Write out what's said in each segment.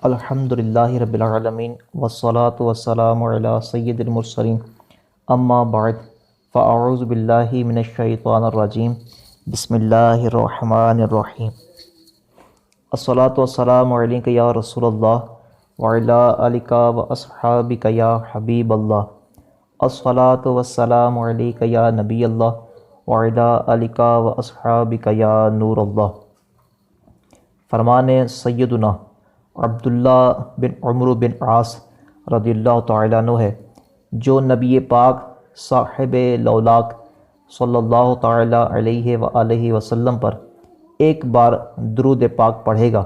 الحمدللہ رب العالمین والصلاة والسلام علی سید المرسلین اما بعد فاعوذ باللہ من الشیطان الرجیم بسم اللہ الرحمن الرحیم الصلاة والسلام علیک یا رسول اللہ وعلی آلک واصحابک یا حبیب اللہ الصلاة والسلام علیک یا نبی اللہ وعلی آلک واصحابک یا نور اللہ۔ فرمان سیدنا عبداللہ بن عمرو بن عاص رضی اللہ تعالیٰ عنہ ہے، جو نبی پاک صاحب لولاک صلی اللہ تعالیٰ علیہ وآلہ وسلم پر ایک بار درود پاک پڑھے گا،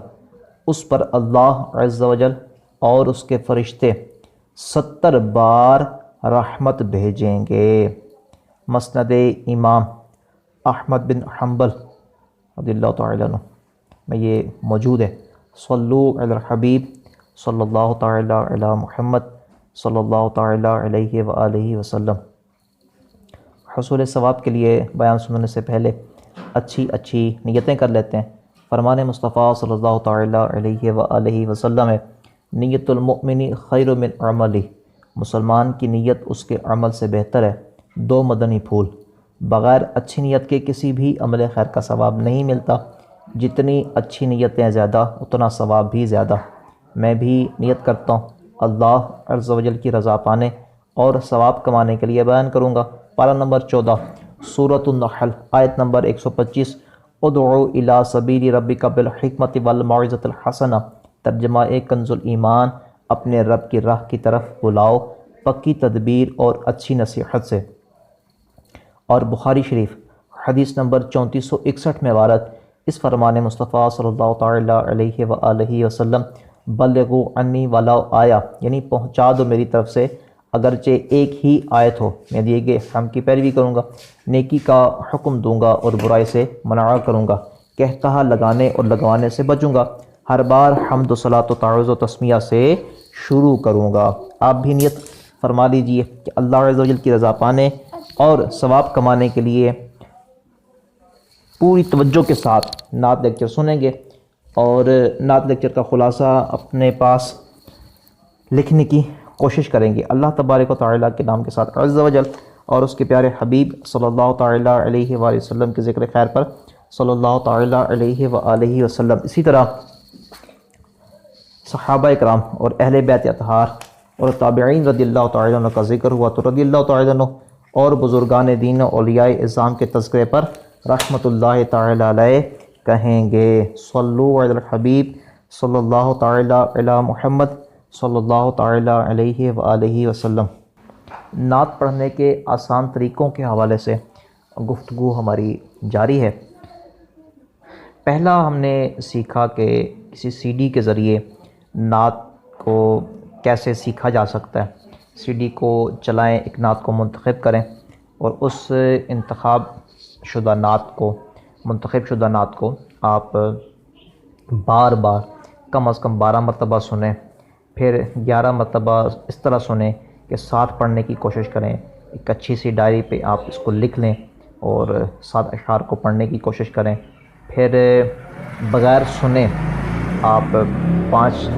اس پر اللہ عز و جل اور اس کے فرشتے 70 بار رحمت بھیجیں گے۔ مسند امام احمد بن حنبل رضی اللہ تعالیٰ عنہ میں یہ موجود ہے۔ صلو علی الحبیب صلی اللہ تعالیٰ علی محمد صلی اللہ تعالیٰ علیہ وآلہ وسلم۔ حصول ثواب کے لیے بیان سننے سے پہلے اچھی نیتیں کر لیتے ہیں۔ فرمان مصطفیٰ صلی اللہ تعالیٰ علیہ وآلہ وسلم ہے، نیت المؤمن خیر من عملی، مسلمان کی نیت اس کے عمل سے بہتر ہے۔ 2 مدنی پھول، بغیر اچھی نیت کے کسی بھی عمل خیر کا ثواب نہیں ملتا، جتنی اچھی نیتیں زیادہ اتنا ثواب بھی زیادہ۔ میں بھی نیت کرتا ہوں اللہ عز و جل کی رضا پانے اور ثواب کمانے کے لیے بیان کروں گا۔ پارہ نمبر 14 سورۃ النحل آیت نمبر 125، ادعو الی سبیل ربک بالحکمت والموعظۃ الحسنہ، ترجمہ کنز الایمان، اپنے رب کی راہ کی طرف بلاؤ پکی تدبیر اور اچھی نصیحت سے۔ اور بخاری شریف حدیث نمبر 3461 میں وارد اس فرمان مصطفیٰ صلی اللہ تعالیٰ علیہ وآلہ وسلم، بلغوا عنی ولو آیہ، یعنی پہنچا دو میری طرف سے اگرچہ ایک ہی آیت ہو۔ میں دیے گئے احکام کی پیروی کروں گا، نیکی کا حکم دوں گا اور برائی سے منع کروں گا، کہتا لگانے اور لگوانے سے بچوں گا، ہر بار حمد و صلاۃ و تعوذ و تسمیہ سے شروع کروں گا۔ آپ بھی نیت فرما لیجئے کہ اللہ عز و جل کی رضا پانے اور ثواب کمانے کے لیے پوری توجہ کے ساتھ نعت لیکچر سنیں گے، اور نعت لیکچر کا خلاصہ اپنے پاس لکھنے کی کوشش کریں گے۔ اللہ تبارک و تعالیٰ کے نام کے ساتھ عز و جل اور اس کے پیارے حبیب صلی اللہ تعالیٰ علیہ وآلہ وسلم کے ذکر خیر پر صلی اللہ تعالیٰ علیہ وآلہ وسلم۔ اسی طرح صحابہ اکرام اور اہل بیت اطہار اور تابعین رضی اللہ تعالیٰ عنہ کا ذکر ہوا تو رضی اللہ تعالیٰ عنہ اور بزرگان دین و اولیاء اعظام کے تذکرے پر رحمت اللہ تعالیٰ علیہ کہیں گے۔ صلو علی الحبیب صلی اللہ تعالیٰ علی محمد صلی اللہ تعالیٰ علیہ وآلہ وسلم۔ نعت پڑھنے کے آسان طریقوں کے حوالے سے گفتگو ہماری جاری ہے۔ پہلا ہم نے سیکھا کہ کسی سی ڈی کے ذریعے نعت کو کیسے سیکھا جا سکتا ہے۔ سی ڈی کو چلائیں، ایک نعت کو منتخب کریں اور اس منتخب شدہ نعت کو آپ بار بار کم از کم 12 مرتبہ سنیں، پھر 11 مرتبہ اس طرح سنیں کہ ساتھ پڑھنے کی کوشش کریں۔ ایک اچھی سی ڈائری پہ آپ اس کو لکھ لیں اور 7 اشعار کو پڑھنے کی کوشش کریں، پھر بغیر سنے آپ 5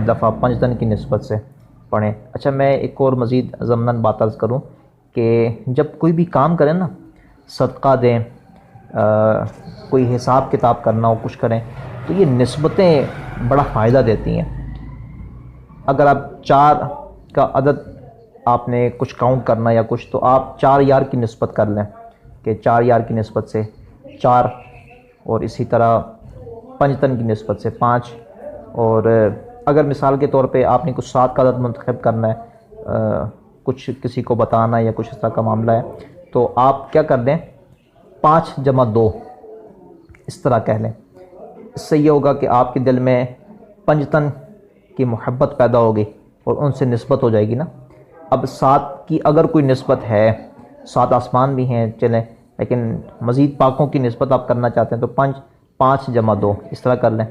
دفعہ 5 دن کی نسبت سے پڑھیں۔ اچھا، میں ایک اور مزید ضمناً بات عرض کروں کہ جب کوئی بھی کام کریں نا، صدقہ دیں، کوئی حساب کتاب کرنا ہو، کچھ کریں، تو یہ نسبتیں بڑا فائدہ دیتی ہیں۔ اگر آپ 4 کا عدد آپ نے کچھ کاؤنٹ کرنا یا کچھ، تو آپ 4 یار کی نسبت کر لیں کہ 4 یار کی نسبت سے 4، اور اسی طرح 5 تن کی نسبت سے 5، اور اگر مثال کے طور پہ آپ نے کچھ 7 کا عدد منتخب کرنا ہے، کچھ کسی کو بتانا ہے یا کچھ اس طرح کا معاملہ ہے، تو آپ کیا کر لیں، 5 جمع 2 اس طرح کہہ لیں۔ اس سے یہ ہوگا کہ آپ کے دل میں 5 تن کی محبت پیدا ہوگی اور ان سے نسبت ہو جائے گی نا۔ اب 7 کی اگر کوئی نسبت ہے، 7 آسمان بھی ہیں چلیں، لیکن مزید پاکوں کی نسبت آپ کرنا چاہتے ہیں تو 5 جمع 2 اس طرح کر لیں۔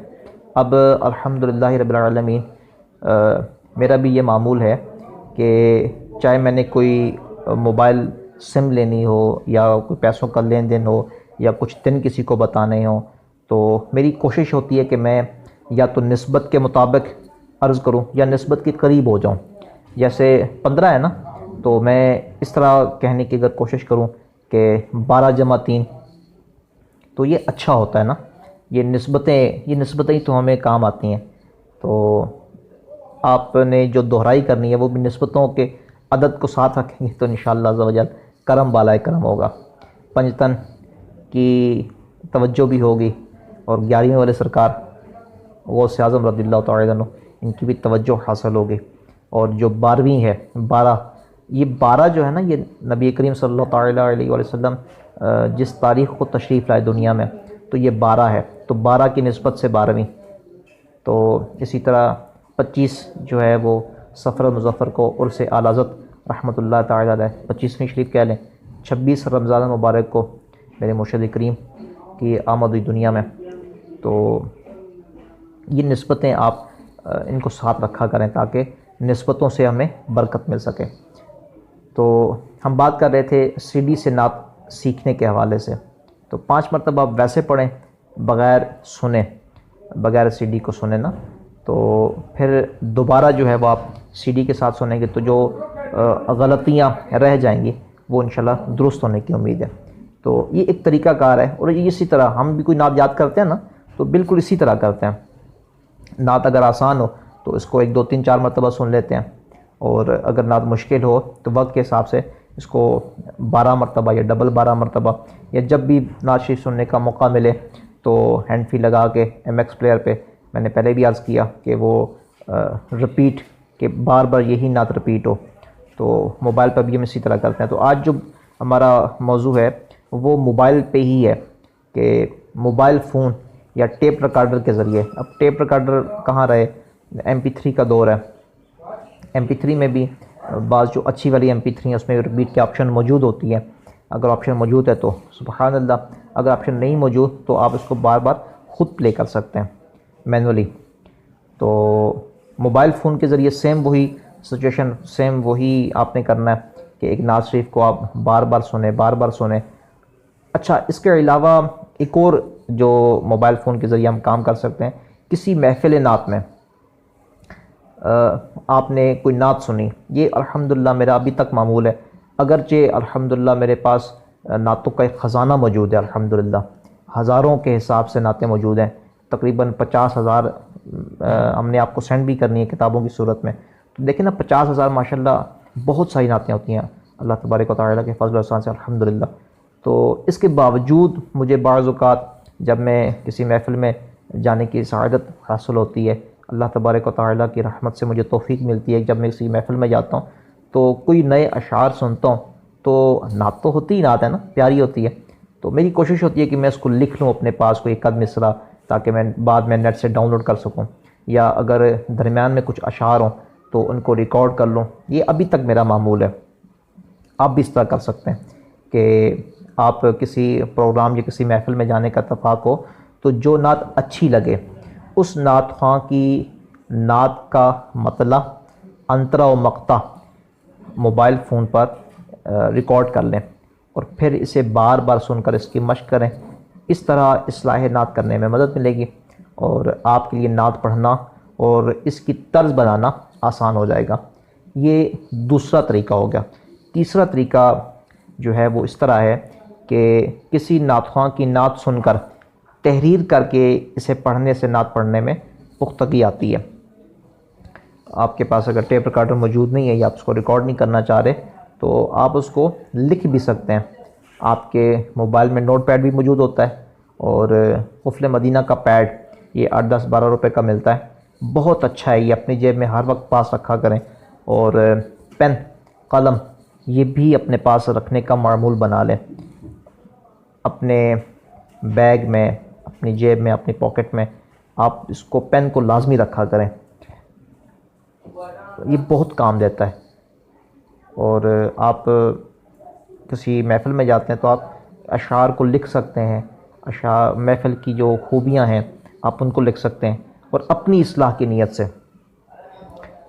اب الحمدللہ رب العالمین میرا بھی یہ معمول ہے کہ چاہے میں نے کوئی موبائل سم لینی ہو یا کوئی پیسوں کا لین دین ہو یا کچھ دن کسی کو بتانے ہوں، تو میری کوشش ہوتی ہے کہ میں یا تو نسبت کے مطابق عرض کروں یا نسبت کے قریب ہو جاؤں. جیسے 15 ہے نا، تو میں اس طرح کہنے کی اگر کوشش کروں کہ 12 جمع 3، تو یہ اچھا ہوتا ہے نا. یہ نسبتیں ہی تو ہمیں کام آتی ہیں. تو آپ نے جو دہرائی کرنی ہے وہ بھی نسبتوں کے عدد کو ساتھ رکھیں گے تو انشاءاللہ عز و جل کرم بالائے کرم ہوگا. پنجتن کی توجہ بھی ہوگی، اور 11ویں والے سرکار غوث اعظم رضی اللہ تعالیٰ عنہ، ان کی بھی توجہ حاصل ہوگی. اور جو 12ویں ہے 12، یہ 12 جو ہے نا، یہ نبی کریم صلی اللہ تعالیٰ علیہ وسلم جس تاریخ کو تشریف لائے دنیا میں، تو یہ 12 ہے. تو 12 کی نسبت سے 12ویں. تو اسی طرح 25 جو ہے وہ سفر مظفر کو عرس اعلی حضرت رحمۃ اللہ تعالیٰ علیہ 25ویں شریف کہہ لیں. 26 رمضان المبارک کو میرے مرشد کریم کی آمد ہوئی دنیا میں. تو یہ نسبتیں آپ ان کو ساتھ رکھا کریں تاکہ نسبتوں سے ہمیں برکت مل سکے. تو ہم بات کر رہے تھے سی ڈی سے نعت سیکھنے کے حوالے سے. تو 5 مرتبہ آپ ویسے پڑھیں بغیر سنے، بغیر سی ڈی کو سنیں نا، تو پھر دوبارہ جو ہے وہ آپ سی ڈی کے ساتھ سنیں گے تو جو غلطیاں رہ جائیں گی وہ انشاءاللہ درست ہونے کی امید ہے. تو یہ ایک طریقہ کار ہے. اور اسی طرح ہم بھی کوئی نعت یاد کرتے ہیں نا، تو بالکل اسی طرح کرتے ہیں. نعت اگر آسان ہو تو اس کو 1 2 3 4 مرتبہ سن لیتے ہیں، اور اگر نعت مشکل ہو تو وقت کے حساب سے اس کو 12 مرتبہ یا ڈبل 12 مرتبہ، یا جب بھی نعت شریف سننے کا موقع ملے تو ہینڈ فری لگا کے ایم ایکس پلیئر پہ، میں نے پہلے بھی عرض کیا کہ وہ رپیٹ، کہ بار بار یہی نعت رپیٹ ہو. تو موبائل پر بھی ہم اسی طرح کرتے ہیں. تو آج جو ہمارا موضوع ہے وہ موبائل پہ ہی ہے، کہ موبائل فون یا ٹیپ ریکارڈر کے ذریعے. اب ٹیپ ریکارڈر کہاں رہے، MP3 کا دور ہے. MP3 میں بھی بعض جو اچھی والی MP3 ہیں اس میں رپیٹ کے آپشن موجود ہوتی ہے. اگر آپشن موجود ہے تو سبحان اللہ، اگر آپشن نہیں موجود تو آپ اس کو بار بار خود پلے کر سکتے ہیں مینولی. تو موبائل فون کے ذریعے سیم وہی سچویشن، سیم وہی آپ نے کرنا ہے کہ ایک نعت شریف کو آپ بار بار سنیں. اچھا، اس کے علاوہ ایک اور جو موبائل فون کے ذریعے ہم کام کر سکتے ہیں، کسی محفل نعت میں آپ نے کوئی نعت سنی. یہ الحمدللہ میرا ابھی تک معمول ہے، اگرچہ الحمدللہ میرے پاس نعتوں کا ایک خزانہ موجود ہے. الحمدللہ ہزاروں کے حساب سے نعتیں موجود ہیں، تقریباً 50,000 ہم نے آپ کو سینڈ بھی کرنی ہے کتابوں کی صورت میں. تو دیکھیں نا، 50,000 ماشاءاللہ بہت ساری نعتیں ہوتی ہیں اللہ تبارک و تعالیٰ کے فضل و احسان سے الحمدللہ. تو اس کے باوجود مجھے بعض اوقات جب میں کسی محفل میں جانے کی سعادت حاصل ہوتی ہے، اللہ تبارک و تعالیٰ کی رحمت سے مجھے توفیق ملتی ہے، جب میں کسی محفل میں جاتا ہوں تو کوئی نئے اشعار سنتا ہوں تو نعت تو ہوتی ہی نعت ہے نا، پیاری ہوتی ہے. تو میری کوشش ہوتی ہے کہ میں اس کو لکھ لوں اپنے پاس کوئی 1 مصرع، تاکہ میں بعد میں نیٹ سے ڈاؤن لوڈ کر سکوں، یا اگر درمیان میں کچھ اشعار ہوں تو ان کو ریکارڈ کر لوں. یہ ابھی تک میرا معمول ہے. آپ بھی اس طرح کر سکتے ہیں کہ آپ کسی پروگرام یا کسی محفل میں جانے کا اتفاق ہو تو جو نعت اچھی لگے اس نعت خواں کی نعت کا مطلع، انترا و مقطع موبائل فون پر ریکارڈ کر لیں، اور پھر اسے بار بار سن کر اس کی مشق کریں. اس طرح اصلاح نعت کرنے میں مدد ملے گی، اور آپ کے لیے نعت پڑھنا اور اس کی طرز بنانا آسان ہو جائے گا. یہ دوسرا طریقہ ہو گیا. تیسرا طریقہ جو ہے وہ اس طرح ہے کہ کسی نعت خواں کی نعت سن کر تحریر کر کے اسے پڑھنے سے نعت پڑھنے میں پختگی آتی ہے. آپ کے پاس اگر ٹیپ ریکارڈر موجود نہیں ہے یا آپ اس کو ریکارڈ نہیں کرنا چاہ رہے تو آپ اس کو لکھ بھی سکتے ہیں. آپ کے موبائل میں نوٹ پیڈ بھی موجود ہوتا ہے، اور قفل مدینہ کا پیڈ یہ 8 10 12 روپے کا ملتا ہے، بہت اچھا ہے. یہ اپنی جیب میں ہر وقت پاس رکھا کریں. اور پین قلم یہ بھی اپنے پاس رکھنے کا معمول بنا لیں، اپنے بیگ میں، اپنی جیب میں، اپنی پاکٹ میں آپ اس کو پین کو لازمی رکھا کریں. یہ بہت کام دیتا ہے. اور آپ کسی محفل میں جاتے ہیں تو آپ اشعار کو لکھ سکتے ہیں، اشعار محفل کی جو خوبیاں ہیں آپ ان کو لکھ سکتے ہیں، اور اپنی اصلاح کی نیت سے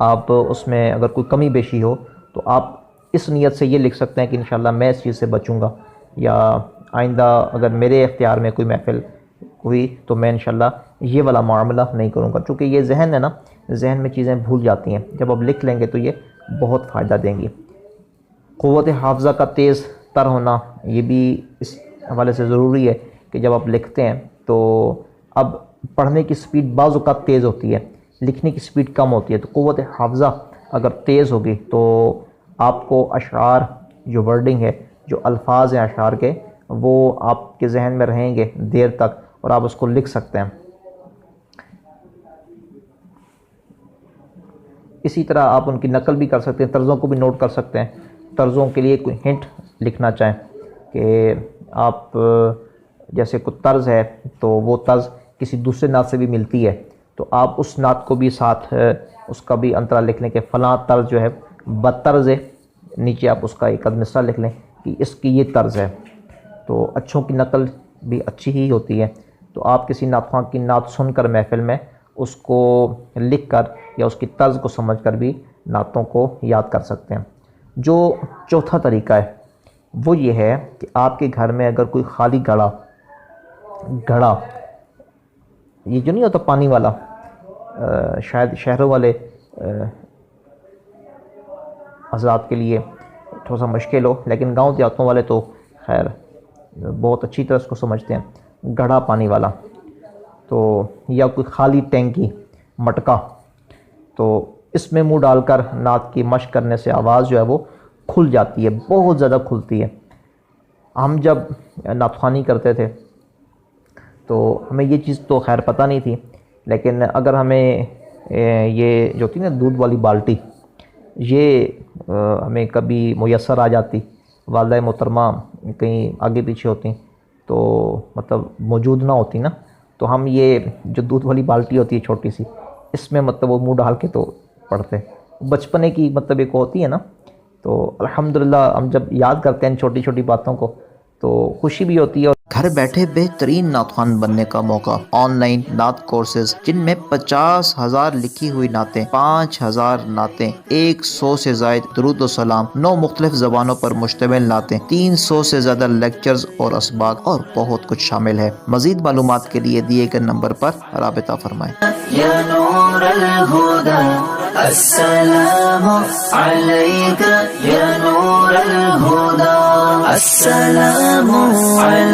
آپ اس میں اگر کوئی کمی بیشی ہو تو آپ اس نیت سے یہ لکھ سکتے ہیں کہ انشاءاللہ میں اس چیز سے بچوں گا، یا آئندہ اگر میرے اختیار میں کوئی محفل ہوئی تو میں انشاءاللہ یہ والا معاملہ نہیں کروں گا. چونکہ یہ ذہن ہے نا، ذہن میں چیزیں بھول جاتی ہیں، جب آپ لکھ لیں گے تو یہ بہت فائدہ دیں گی۔ قوت حافظہ کا تیز تر ہونا یہ بھی اس حوالے سے ضروری ہے کہ جب آپ لکھتے ہیں تو اب پڑھنے کی سپیڈ بعض اوقات تیز ہوتی ہے، لکھنے کی سپیڈ کم ہوتی ہے، تو قوت حافظہ اگر تیز ہوگی تو آپ کو اشعار جو ورڈنگ ہے، جو الفاظ ہیں اشعار کے، وہ آپ کے ذہن میں رہیں گے دیر تک اور آپ اس کو لکھ سکتے ہیں۔ اسی طرح آپ ان کی نقل بھی کر سکتے ہیں، طرزوں کو بھی نوٹ کر سکتے ہیں۔ طرزوں کے لیے کوئی ہنٹ لکھنا چاہیں کہ آپ جیسے کوئی طرز ہے تو وہ طرز کسی دوسرے نعت سے بھی ملتی ہے، تو آپ اس نعت کو بھی ساتھ اس کا بھی انترا لکھ لیں کہ فلاں طرز جو ہے بطرز ہے، نیچے آپ اس کا ایک مصرع لکھ لیں کہ اس کی یہ طرز ہے۔ تو اچھوں کی نقل بھی اچھی ہی ہوتی ہے، تو آپ کسی نعت خواں کی نعت سن کر محفل میں اس کو لکھ کر یا اس کی طرز کو سمجھ کر بھی نعتوں کو یاد کر سکتے ہیں۔ جو چوتھا طریقہ ہے وہ یہ ہے کہ آپ کے گھر میں اگر کوئی خالی گھڑا یہ جو نہیں ہوتا پانی والا، شاید شہروں والے حضرات کے لیے تھوڑا سا مشکل ہو، لیکن گاؤں دیہاتوں والے تو خیر بہت اچھی طرح اس کو سمجھتے ہیں، گھڑا پانی والا، تو یا کوئی خالی ٹینکی مٹکا، تو اس میں منہ ڈال کر نعت کی مشق کرنے سے آواز جو ہے وہ کھل جاتی ہے، بہت زیادہ کھلتی ہے۔ ہم جب نعت خوانی کرتے تھے تو ہمیں یہ چیز تو خیر پتہ نہیں تھی، لیکن اگر ہمیں یہ جو تھی نا دودھ والی بالٹی، یہ ہمیں کبھی میسر آ جاتی، والدہ محترمہ کہیں آگے پیچھے ہوتی تو مطلب موجود نہ ہوتی نا، تو ہم یہ جو دودھ والی بالٹی ہوتی ہے چھوٹی سی، اس میں مطلب وہ منہ ڈال کے تو پڑھتے، بچپنے کی مطلب ایک ہوتی ہے نا، تو الحمدللہ ہم جب یاد کرتے ہیں چھوٹی چھوٹی باتوں کو تو خوشی بھی ہوتی ہے۔ اور گھر بیٹھے بہترین نعت خوان بننے کا موقع، آن لائن نعت کورسز جن میں 50,000 لکھی ہوئی نعتیں، 5,000 نعتیں، 100 سے زائد درود و سلام، 9 مختلف زبانوں پر مشتمل نعتیں، 300 سے زیادہ لیکچرز اور اسباق اور بہت کچھ شامل ہے۔ مزید معلومات کے لیے دیے گئے نمبر پر رابطہ فرمائیں۔ یا نور الہدی السلام علیک یا نور الہدی السلام علیک۔